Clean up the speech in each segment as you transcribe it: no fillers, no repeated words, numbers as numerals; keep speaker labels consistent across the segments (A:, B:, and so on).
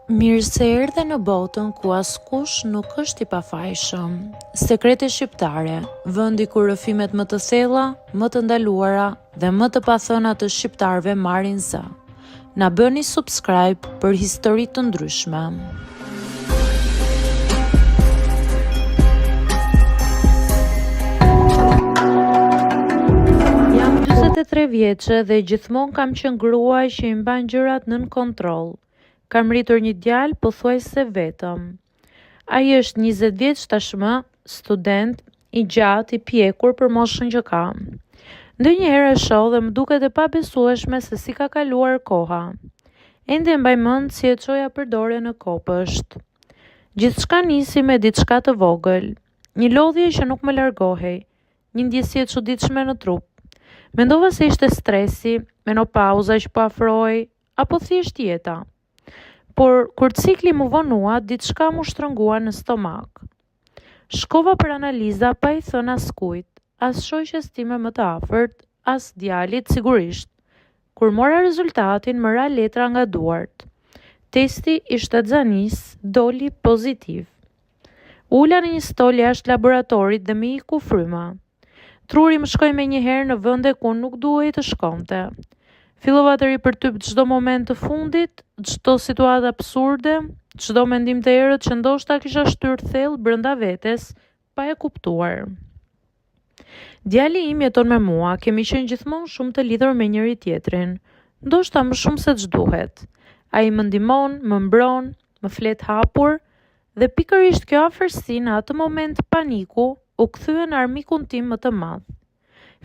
A: Mirë se erdhe në botën ku askush nuk është i pafajshëm. Sekrete shqiptare, vendi ku rrëfimet më të thella, më të ndaluara dhe më të pathëna të shqiptarëve marrin zë. Na bëni subscribe për histori të ndryshme. Jam 43 vjeçe dhe gjithmonë kam qenë gruaj që i mban gjërat nën kontroll. Kam rritur një djalë pothuajse vetëm. Ai është 20 vjeç tashmë, student, i gjatë, i pjekur për moshën që ka. Ndonjëherë e shoh dhe më duket e pabesueshme se si ka kaluar koha. Ende mbaj mend si e çoja përdorje në kopësht. Gjithçka nisi me diçka të vogël, një lodhje që nuk më largohej, një ndjesie e çuditshme në trup. Mendova se ishte stresi, menopauza që po afrohej, apo thjesht jeta. Por kur cikli më vonua, diçka më shtrëngua në stomak. Shkova për analiza pa i thënë askujt, as shoqes time më të afërt, as djalit sigurisht. Kur mora rezultatin, më ra letra nga duart. Testi i shtatzanis doli pozitiv. Ula në një stol jashtë laboratorit dhe më iku fryma. Truri më shkoi menjëherë në vende ku nuk duhej të shkonte. Fillova të ripërtyp çdo moment të fundit, çdo situatë absurde, çdo mendim të errët që ndoshta kisha shtyr thellë brenda vetes, pa e kuptuar. Djali im jeton me mua, kemi qenë gjithmonë shumë të lidhur me njëri tjetrin, ndoshta më shumë se ç'duhet. Ai më ndihmon, më mbron, më flet hapur, dhe pikërisht kjo afërsi në atë moment paniku u kthye në armikun tim më të madh.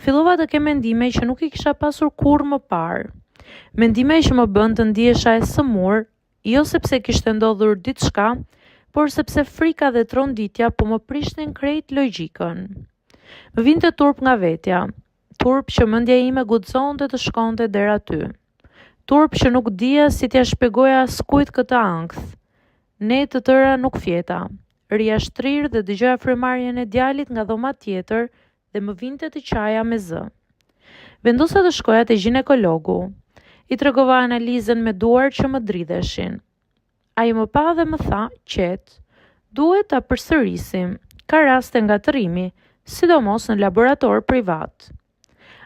A: Fillova të kem mendime që nuk i kisha pasur kurrë më parë. Mendime që më bën të ndihesha e sëmur, jo sepse kishte ndodhur diçka, por sepse frika dhe tronditja po më prishnin krejt logjikën. Më vinte turp nga vetja, turp që mendja ime guxonte të shkonte deri aty. Turp që nuk dija si t'ia shpjegoja askujt këtë ankth. Ne të tëra nuk fjeta. Rija shtrirë dhe dëgjoja frymarrjen e djalit nga dhoma tjetër, dhe më vinte të qaja me zë. Vendosa të shkoja te ginekologu. I tregova analizën me duar që më dridheshin. Ai më pa dhe më tha, qet, duhet ta përsërisim, ka raste ngatërimi, sidomos në laborator privat.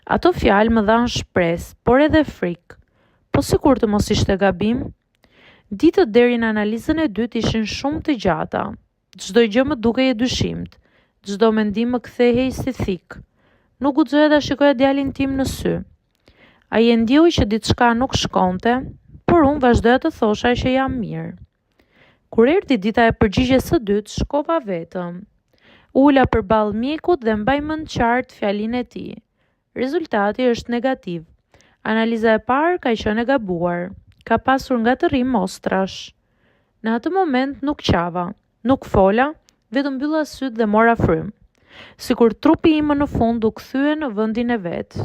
A: Ato fjalë më dhan shpresë, por edhe frikë. Po sikur të mos ishte gabim? Ditët deri në analizën e dytë ishin shumë të gjata. Çdo gjë më dukej e dyshimt. Çdo mendim më kthehej si thik. Nuk guxoja ta shikoja djalin tim në sy. Ai e ndjeu që diçka nuk shkonte, por unë vazhdoja të thosha që jam mirë. Kur erdhi dita e përgjigjes së dytë, shkova vetëm. Ula përballë mjekut dhe mbaj mend qartë fjalinë e tij. Rezultati është negativ. Analiza e parë ka qenë e gabuar. Ka pasur ngatërim mostrash. Në atë moment nuk qava, nuk fola, vetëm mbylla syt dhe mora frym. Sikur trupi im në fund u kthye në vendin e vet.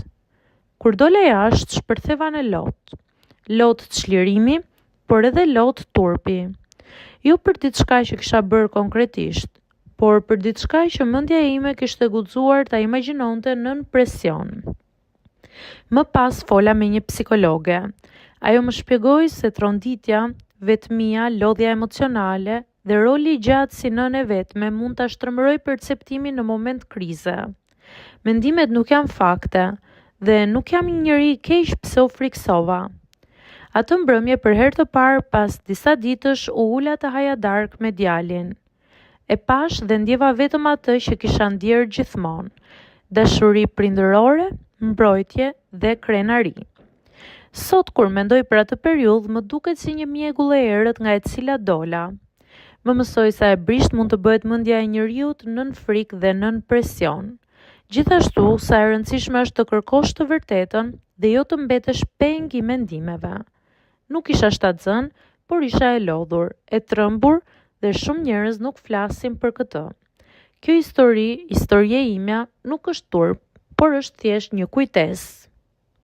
A: Kur dola jashtë, shpërtheva në lot. Lot çlirimi, por edhe lot turpi. Jo për diçka që kisha bërë konkretisht, por për diçka që mendja ime kishte guxuar ta imagjinonte nën presion. Më pas fola me një psikologe. Ajo më shpjegoi se tronditja, vetmia, lodhja emocionale dhe roli i gjatë si nënë e vetme mund ta shtrëmëroj perceptimin në moment krize. Mendimet nuk janë fakte dhe nuk jam një njeri i keq pse u friksova. Atë mbrëmje për herë të parë pas disa ditësh u ula të haja darkë me djalin. E pash dhe ndjeva vetëm atë që kisha ndjerë gjithmonë. Dashuri prindërore, mbrojtje dhe krenari. Sot kur mendoj për atë periudhë më duket si një mjegull e errët nga e cila dola. Më mësoi sa e brisht mund të bëhet mendja e njeriut nën frikë dhe nën presion. Gjithashtu sa e rëndësishme është të kërkosh të vërtetën dhe jo të mbetesh peng i mendimeve. Nuk isha shtatzën, por isha e lodhur, e trembur dhe shumë njerëz nuk flasin për këtë. Kjo historia ime nuk është turp, por është thjesht një kujtesë.